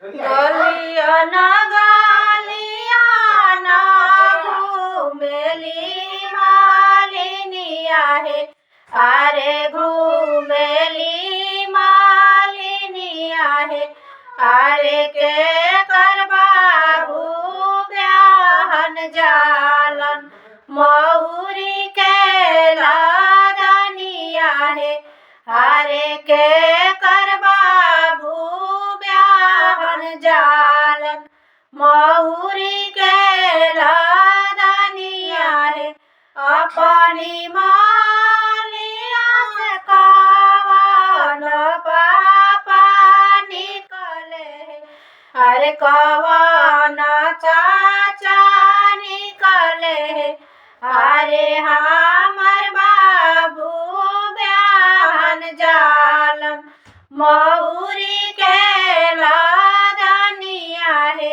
गलिया ना गलिया ना घूमेली मालिनिया हे। अरे घूमेली मालिनिया हे। अरे के कर बाबू ब्याहन जालन मऊरी के लादनिया हे। अरे के कर बाबू ब्याहन जालन मऊरी के लादनिया हे। अपनी मालिया से कवन पापा निकले हे। अरे कवन चाचा निकले हे। अरे हमर बाबू ब्याहन जालन मऊरी के लादनिया हे।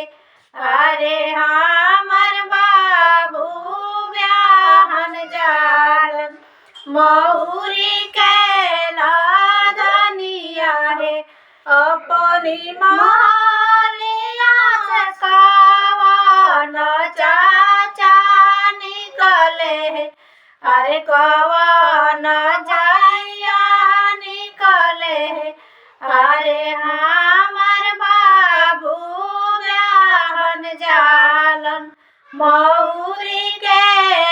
अरे हमर बाबू ब्याहन जालन मऊरी के लादनिया हे। अपनी मालिया से कवन चाचा निकले हे। अरे कवन झैया निकले हे। अरे हमर बाबू ब्याहन जालन मऊरी के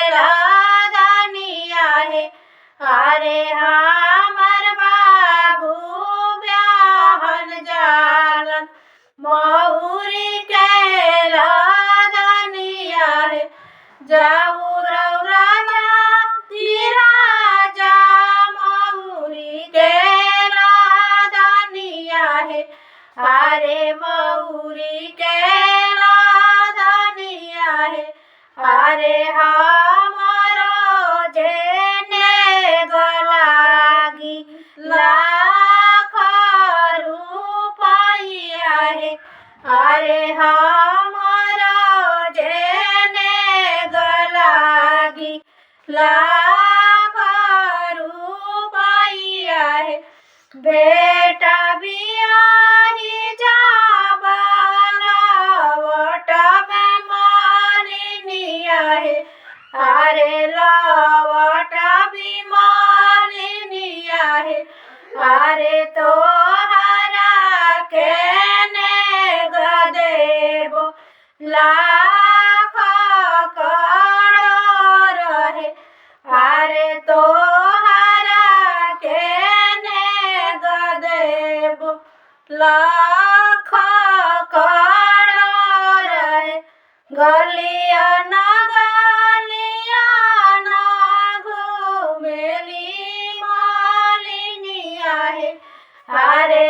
लादनिया हे। अरे हमर बाबू ब्याहन जालन मऊरी के लादनिया हे। जाऊ रौरा राजा मऊरी के लादनिया हे। अरे मऊरी के लादनिया हे। अरे हमारो जेने गलागी लाख रुपया हे। अरे हमारो जेने गलागी लाख रुपया हे। बेटा बियाही जाबला वट में मालिनिया हे। अरे लवट भी मालिनिया हे। अरे तोहरा के नेग देबो लाख करोड़ हे। अरे तोहरा के नेग देबो लाख करोड़ हे। गलिया ना गलिया ना घूमेली मालिनिया हे। अरे